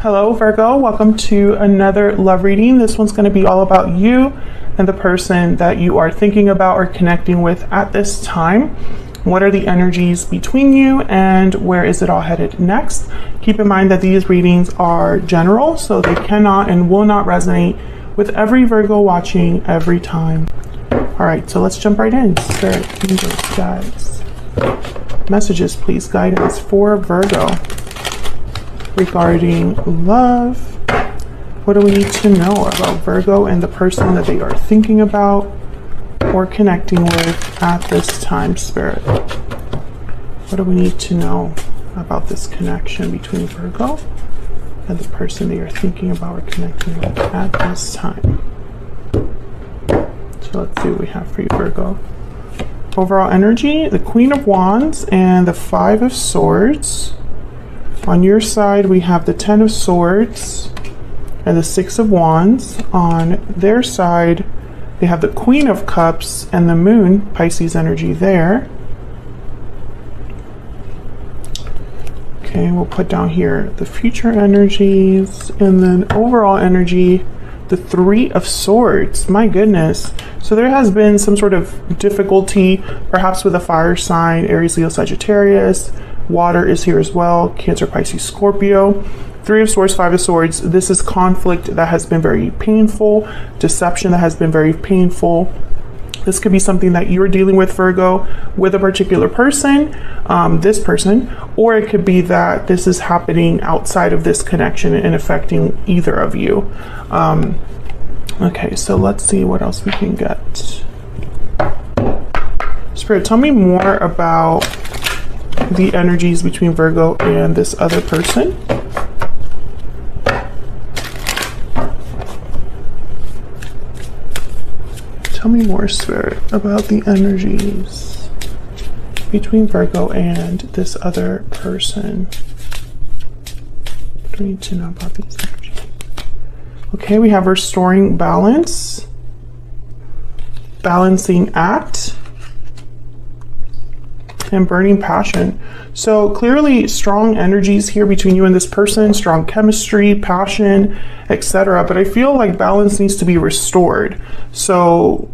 Hello Virgo, welcome to another love reading. This one's going to be all about you and the person that you are thinking about or connecting with at this time. What are the energies between you and where is it all headed next? Keep in mind that these readings are general, so they cannot and will not resonate with every Virgo watching every time. All right, so let's jump right in. Spirit, angels, guides, messages, please, guidance for Virgo regarding love. What do we need to know about Virgo and the person that they are thinking about or connecting with at this time, Spirit? What do we need to know about this connection between Virgo and the person they are thinking about or connecting with at this time? So let's see what we have for you, Virgo. Overall energy, the Queen of Wands and the Five of Swords. On your side, we have the Ten of Swords and the Six of Wands. On their side, they have the Queen of Cups and the Moon, Pisces energy there. Okay, we'll put down here the future energies and then overall energy, the Three of Swords. My goodness. So there has been some sort of difficulty, perhaps with a fire sign, Aries, Leo, Sagittarius. Water is here as well, Cancer, Pisces, Scorpio. Three of Swords, Five of Swords. This is conflict that has been very painful, deception that has been very painful. This could be something that you're dealing with, Virgo, with a particular person, this person, or it could be that this is happening outside of this connection and affecting either of you. Okay, so let's see what else we can get. Spirit, tell me more about the energies between Virgo and this other person. Tell me more, Spirit, about the energies between Virgo and this other person. What do we need to know about these energies? Okay, we have restoring balance, balancing act, and burning passion. So clearly strong energies here between you and this person, strong chemistry, passion, etc. But I feel like balance needs to be restored. So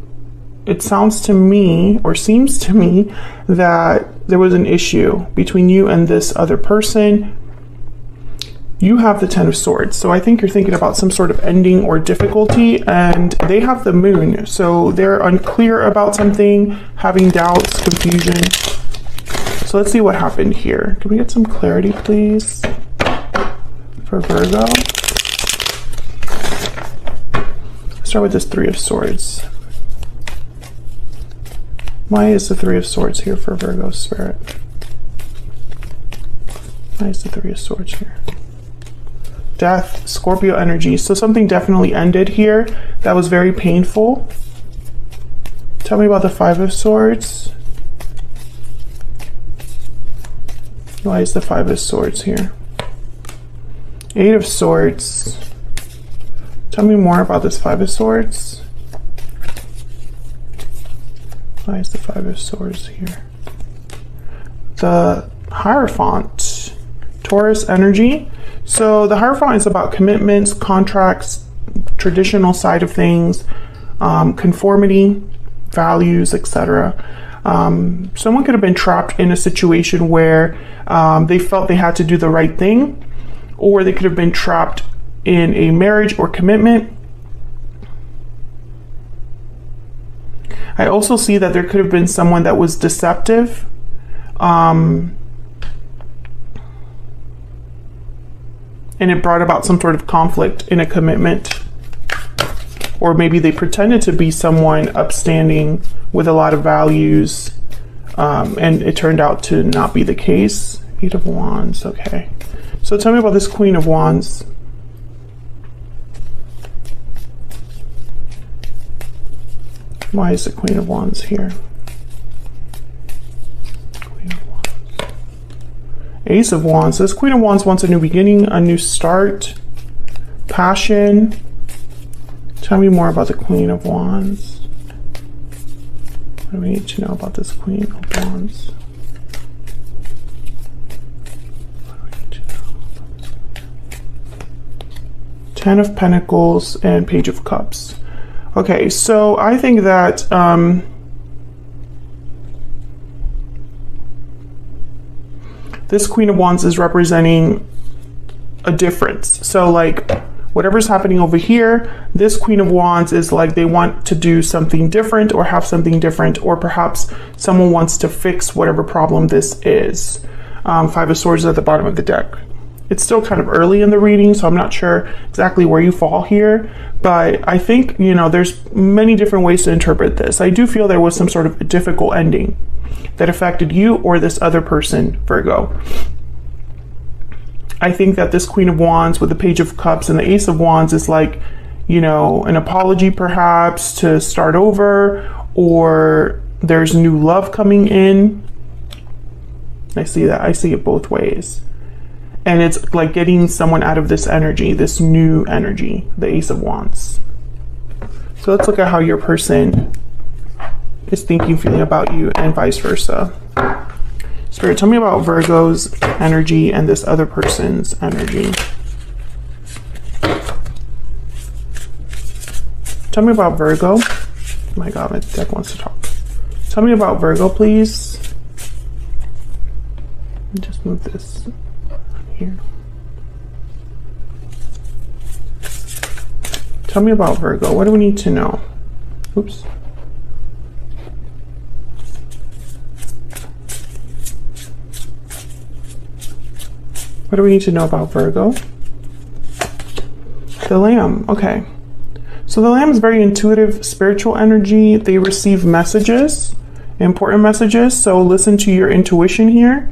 it sounds to me, or seems to me, that there was an issue between you and this other person. You have the Ten of Swords, so I think you're thinking about some sort of ending or difficulty, and they have the Moon, so they're unclear about something, having doubts, confusion. So let's see what happened here. Can we get some clarity, please, for Virgo? Let's start with this Three of Swords. Why is the Three of Swords here for Virgo, Spirit? Why is the Three of Swords here? Death, Scorpio energy. So something definitely ended here that was very painful. Tell me about the Five of Swords. Why is the Five of Swords here? Eight of Swords. Tell me more about this Five of Swords. Why is the Five of Swords here? The Hierophant, Taurus energy. So the Hierophant is about commitments, contracts, traditional side of things, conformity, values, etc. Someone could have been trapped in a situation where they felt they had to do the right thing, or they could have been trapped in a marriage or commitment. I also see that there could have been someone that was deceptive. And it brought about some sort of conflict in a commitment. Or maybe they pretended to be someone upstanding with a lot of values, and it turned out to not be the case. Eight of Wands, okay. So tell me about this Queen of Wands. Why is the Queen of Wands here? Queen of Wands. Ace of Wands. This Queen of Wands wants a new beginning, a new start, passion. Tell me more about the Queen of Wands. What do we need to know about this Queen of Wands? What do we need to know about this? Ten of Pentacles and Page of Cups. Okay, so I think that this Queen of Wands is representing a difference. So like whatever's happening over here, this Queen of Wands is like they want to do something different or have something different, or perhaps someone wants to fix whatever problem this is. Five of Swords at the bottom of the deck. It's still kind of early in the reading, so I'm not sure exactly where you fall here, but I think, you know, there's many different ways to interpret this. I do feel there was some sort of a difficult ending that affected you or this other person, Virgo. I think that this Queen of Wands with the Page of Cups and the Ace of Wands is like, you know, an apology perhaps to start over, or there's new love coming in. I see that. I see it both ways. And it's like getting someone out of this energy, this new energy, the Ace of Wands. So let's look at how your person is thinking, feeling about you, and vice versa. Spirit, tell me about Virgo's energy and this other person's energy. Tell me about Virgo. Oh my God, my deck wants to talk. Tell me about Virgo, please. Just move this here. Tell me about Virgo. What do we need to know? Oops. What do we need to know about Virgo? The Lamb. Okay. So the Lamb is very intuitive, spiritual energy. They receive messages, important messages. So listen to your intuition here.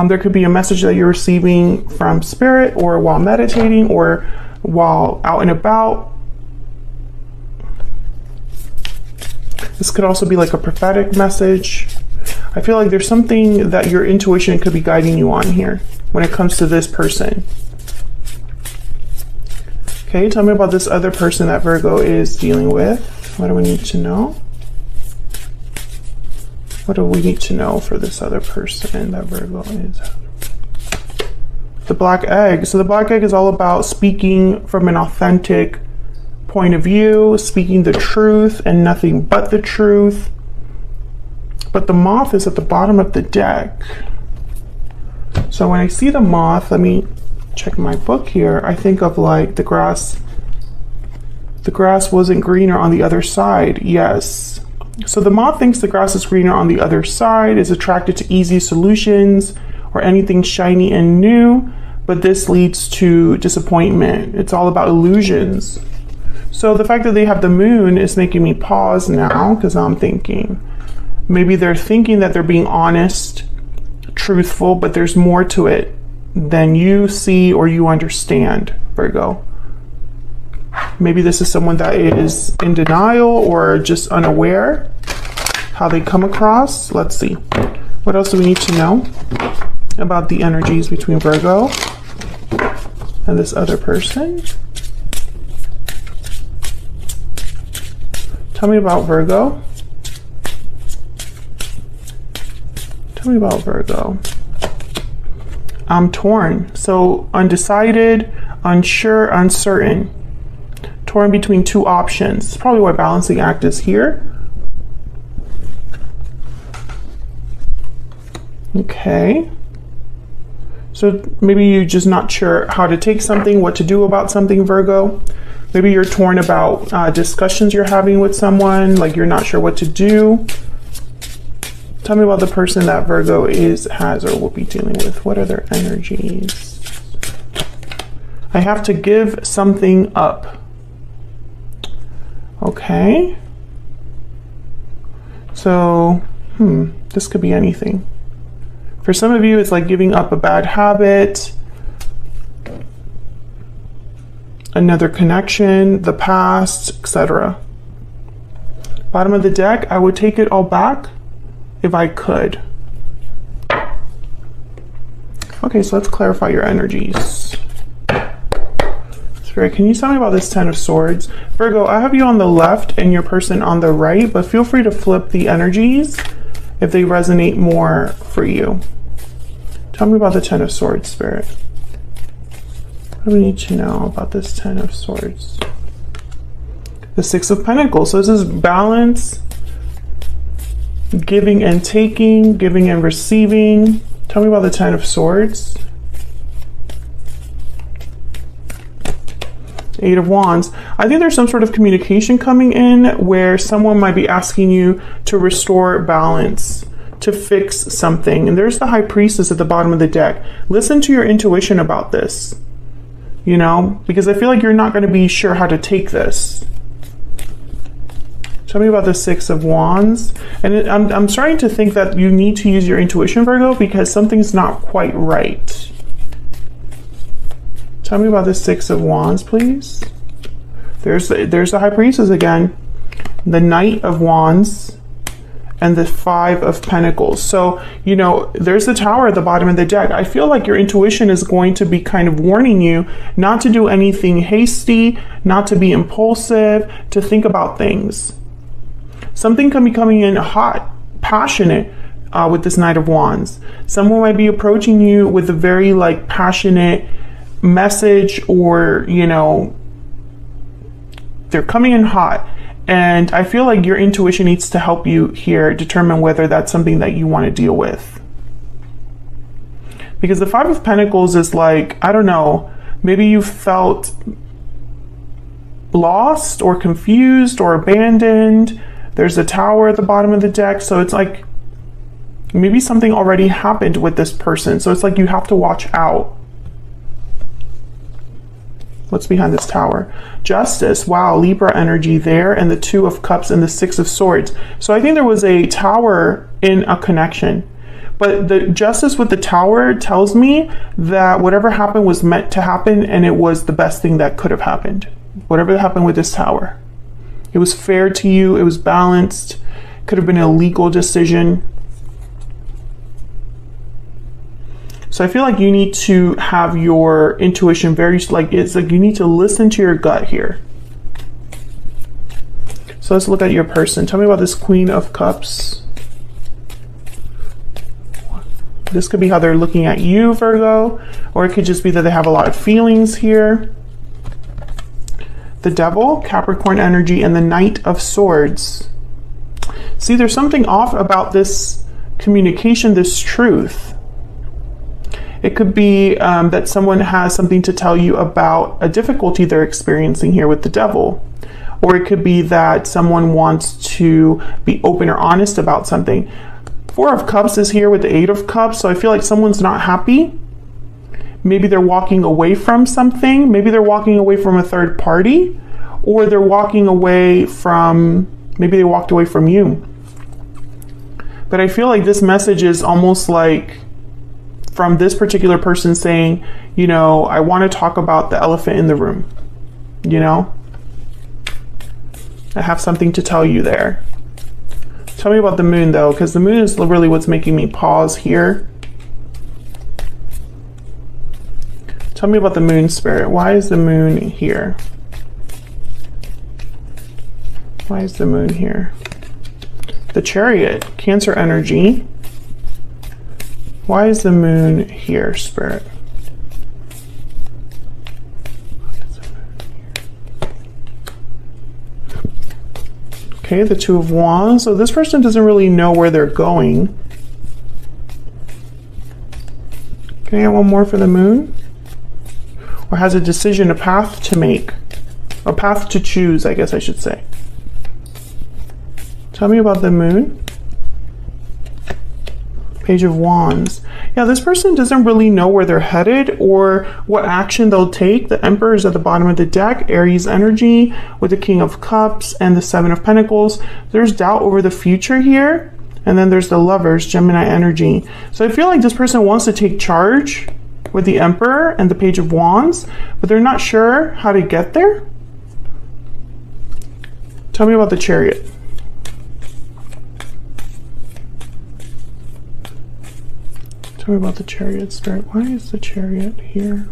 There could be a message that you're receiving from Spirit, or while meditating, or while out and about. This could also be like a prophetic message. I feel like there's something that your intuition could be guiding you on here when it comes to this person. Okay, tell me about this other person that Virgo is dealing with. What do we need to know? What do we need to know for this other person that Virgo is? The Black Egg. So the Black Egg is all about speaking from an authentic point of view, speaking the truth and nothing but the truth. But the Moth is at the bottom of the deck. So when I see the Moth, let me check my book here. I think of like the grass. The grass wasn't greener on the other side. Yes. So the Moth thinks the grass is greener on the other side, is attracted to easy solutions or anything shiny and new, but this leads to disappointment. It's all about illusions. So the fact that they have the Moon is making me pause now, because I'm thinking maybe they're thinking that they're being honest, truthful, but there's more to it than you see or you understand, Virgo. Maybe this is someone that is in denial or just unaware how they come across. Let's see. What else do we need to know about the energies between Virgo and this other person? Tell me about Virgo. Tell me about Virgo. I'm torn. So undecided, unsure, uncertain. Torn between two options. It's probably why balancing act is here. Okay. So maybe you're just not sure how to take something, what to do about something, Virgo. Maybe you're torn about discussions you're having with someone, like you're not sure what to do. Tell me about the person that Virgo has or will be dealing with. What are their energies? I have to give something up. Okay. So, this could be anything. For some of you, it's like giving up a bad habit, another connection, the past, etc. Bottom of the deck, I would take it all back if I could. Okay, so let's clarify your energies. Spirit, can you tell me about this Ten of Swords? Virgo, I have you on the left and your person on the right, but feel free to flip the energies if they resonate more for you. Tell me about the Ten of Swords, Spirit. What do we need to know about this 10 of Swords? The 6 of Pentacles. So this is balance, giving and taking, giving and receiving. Tell me about the 10 of Swords. 8 of Wands. I think there's some sort of communication coming in where someone might be asking you to restore balance, to fix something. And there's the High Priestess at the bottom of the deck. Listen to your intuition about this, you know, because I feel like you're not going to be sure how to take this. Tell me about the 6 of Wands. And I'm starting to think that you need to use your intuition, Virgo, because something's not quite right. Tell me about the 6 of Wands, please. There's the High Priestess again, the Knight of Wands, and the 5 of Pentacles. So, you know, there's the Tower at the bottom of the deck. I feel like your intuition is going to be kind of warning you not to do anything hasty, not to be impulsive, to think about things. Something can be coming in hot, passionate with this Knight of Wands. Someone might be approaching you with a very like passionate message, or you know, they're coming in hot, and I feel like your intuition needs to help you here determine whether that's something that you want to deal with, because the 5 of Pentacles is like, I don't know, maybe you felt lost or confused or abandoned. There's a Tower at the bottom of the deck, so it's like maybe something already happened with this person, so it's like you have to watch out. What's behind this Tower? Justice. Wow, Libra energy there, and the 2 of Cups and the 6 of Swords. So I think there was a Tower in a connection. But the Justice with the Tower tells me that whatever happened was meant to happen, and it was the best thing that could have happened. Whatever happened with this Tower. It was fair to you, it was balanced, could have been a legal decision. So I feel like you need to have your intuition very, like, it's like you need to listen to your gut here. So let's look at your person. Tell me about this Queen of Cups. This could be how they're looking at you, Virgo, or it could just be that they have a lot of feelings here. The Devil, Capricorn energy, and the Knight of Swords. See, there's something off about this communication, this truth. It could be that someone has something to tell you about a difficulty they're experiencing here with the Devil. Or it could be that someone wants to be open or honest about something. 4 of Cups is here with the 8 of Cups, so I feel like someone's not happy. Maybe they're walking away from something. Maybe they're walking away from a third party. Or they're walking away from, maybe they walked away from you. But I feel like this message is almost like from this particular person saying, you know, I want to talk about the elephant in the room. You know? I have something to tell you there. Tell me about the Moon, though, because the Moon is really what's making me pause here. Tell me about the Moon, Spirit. Why is the Moon here? Why is the Moon here? The Chariot, Cancer energy. Why is the Moon here, Spirit? Okay, the 2 of Wands. So this person doesn't really know where they're going. Can I get one more for the Moon? Or has a decision, a path to make. A path to choose, I guess I should say. Tell me about the Moon. Page of Wands. Yeah, this person doesn't really know where they're headed or what action they'll take. The Emperor is at the bottom of the deck, Aries energy, with the King of Cups and the 7 of Pentacles. There's doubt over the future here. And then there's the Lovers, Gemini energy. So I feel like this person wants to take charge with the Emperor and the Page of Wands, but they're not sure how to get there. Tell me about the Chariot. Tell me about the Chariot, Spirit. Why is the Chariot here?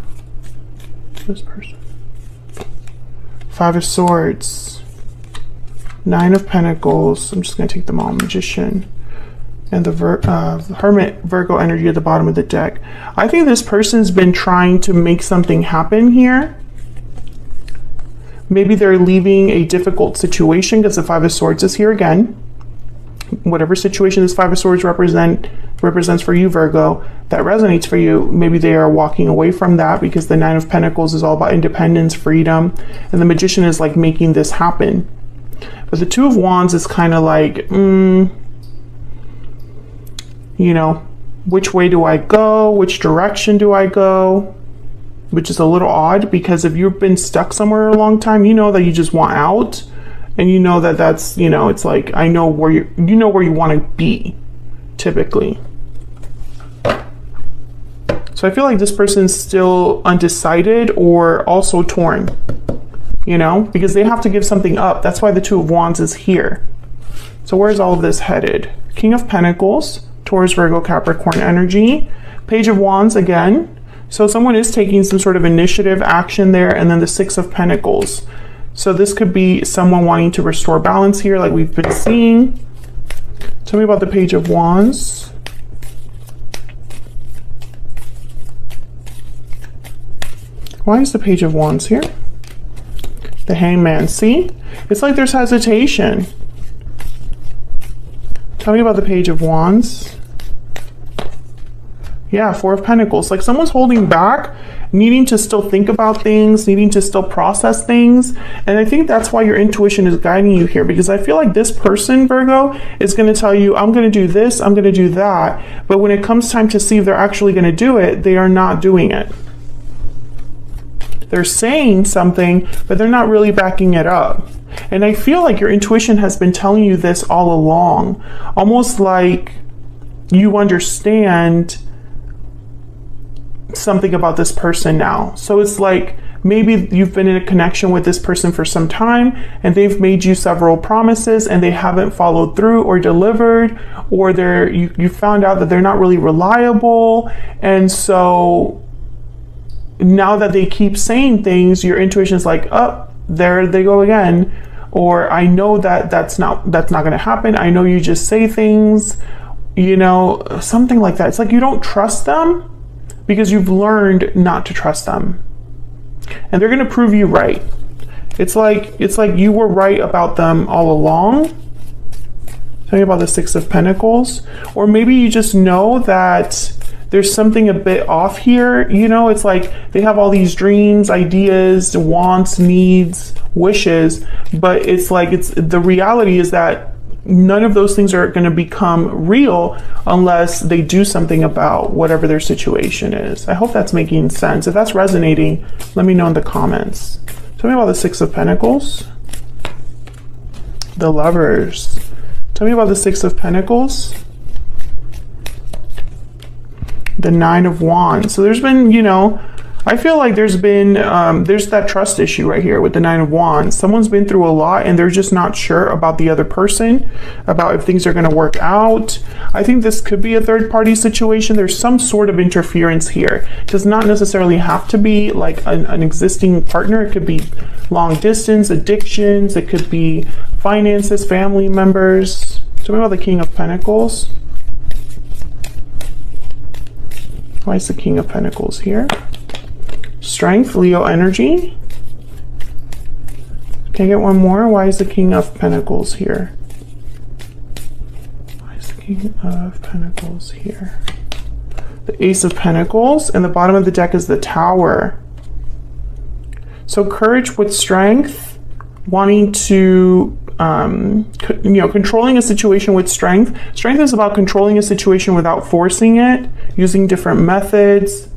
This person. 5 of Swords. 9 of Pentacles. I'm just going to take them all. Magician. and the Hermit Virgo energy at the bottom of the deck. I think this person's been trying to make something happen here. Maybe they're leaving a difficult situation because the Five of Swords is here again. Whatever situation this Five of Swords represents for you, Virgo, that resonates for you, maybe they are walking away from that because the Nine of Pentacles is all about independence, freedom, and the Magician is like making this happen. But the Two of Wands is kind of like, you know, which way do I go? Which direction do I go? Which is a little odd because if you've been stuck somewhere a long time, you know that you just want out, and you know that that's, you know, it's like, I know where you know where you want to be, typically. So I feel like this person's still undecided or also torn, you know, because they have to give something up. That's why the Two of Wands is here. So where's all of this headed? King of Pentacles, Taurus, Virgo, Capricorn energy. Page of Wands again. So someone is taking some sort of initiative, action there, and then the Six of Pentacles. So this could be someone wanting to restore balance here, like we've been seeing. Tell me about the Page of Wands. Why is the Page of Wands here? The Hangman. See? It's like there's hesitation. Tell me about the Page of Wands. Yeah, Four of Pentacles. Like someone's holding back, needing to still think about things, needing to still process things. And I think that's why your intuition is guiding you here, because I feel like this person, Virgo, is going to tell you, I'm going to do this, I'm going to do that. But when it comes time to see if they're actually going to do it, they are not doing it. They're saying something, but they're not really backing it up. And I feel like your intuition has been telling you this all along, almost like you understand something about this person now. So it's like maybe you've been in a connection with this person for some time and they've made you several promises and they haven't followed through or delivered, or you found out that they're not really reliable. And so now that they keep saying things, your intuition is like, oh, there they go again. Or I know that that's not going to happen. I know you just say things, you know, something like that. It's like you don't trust them because you've learned not to trust them. And they're going to prove you right. It's like you were right about them all along. Tell me about the Six of Pentacles. Or maybe you just know that there's something a bit off here. You know, it's like they have all these dreams, ideas, wants, needs, wishes, but it's like the reality is that none of those things are going to become real unless they do something about whatever their situation is. I hope that's making sense. If that's resonating, let me know in the comments. Tell me about the Six of Pentacles. The Lovers. Tell me about the Six of Pentacles. The Nine of Wands. So there's been, you know, I feel like there's been, there's that trust issue right here with the Nine of Wands. Someone's been through a lot and they're just not sure about the other person, about if things are going to work out. I think this could be a third party situation. There's some sort of interference here. It does not necessarily have to be like an existing partner. It could be long distance, addictions. It could be finances, family members. Tell me about the King of Pentacles. Why is the King of Pentacles here? Strength, Leo energy. Can I get one more? Why is the King of Pentacles here? Why is the King of Pentacles here? The Ace of Pentacles, and the bottom of the deck is the Tower. So courage with strength, wanting to, you know, controlling a situation with strength. Strength is about controlling a situation without forcing it, using different methods.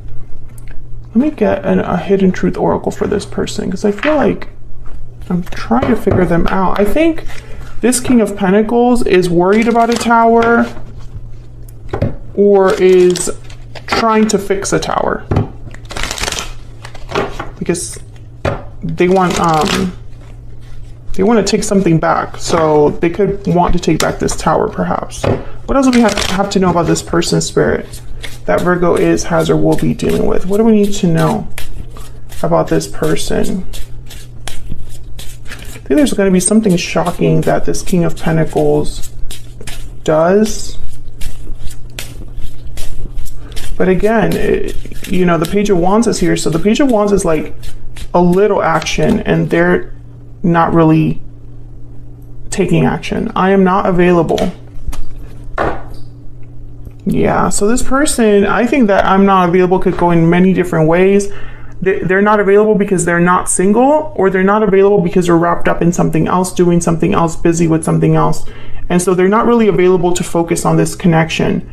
Let me get a hidden truth oracle for this person, because I feel like I'm trying to figure them out. I think this King of Pentacles is worried about a tower or is trying to fix a tower because they want to take something back. So they could want to take back this tower perhaps. What else do we have to know about this person's spirit that Virgo is, has, or will be dealing with? What do we need to know about this person? I think there's going to be something shocking that this King of Pentacles does. But again, you know, the Page of Wands is here. So the Page of Wands is like a little action, and they're not really taking action. I am not available. Yeah, so this person, I think that I'm not available could go in many different ways. They're not available because they're not single, or they're not available because they're wrapped up in something else, doing something else, busy with something else. And so they're not really available to focus on this connection.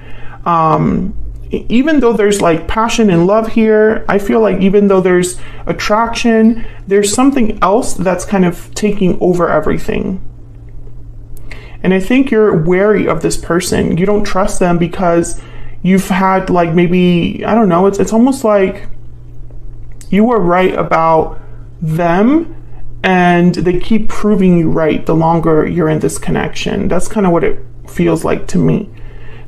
Even though there's like passion and love here, I feel like even though there's attraction, there's something else that's kind of taking over everything. And I think you're wary of this person. You don't trust them because you've had like maybe, I don't know, it's almost like you were right about them and they keep proving you right the longer you're in this connection. That's kind of what it feels like to me.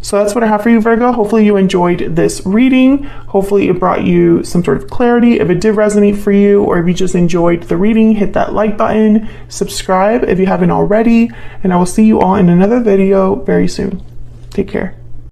So that's what I have for you, Virgo. Hopefully you enjoyed this reading. Hopefully it brought you some sort of clarity. If it did resonate for you, or if you just enjoyed the reading, hit that like button, subscribe if you haven't already, and I will see you all in another video very soon. Take care.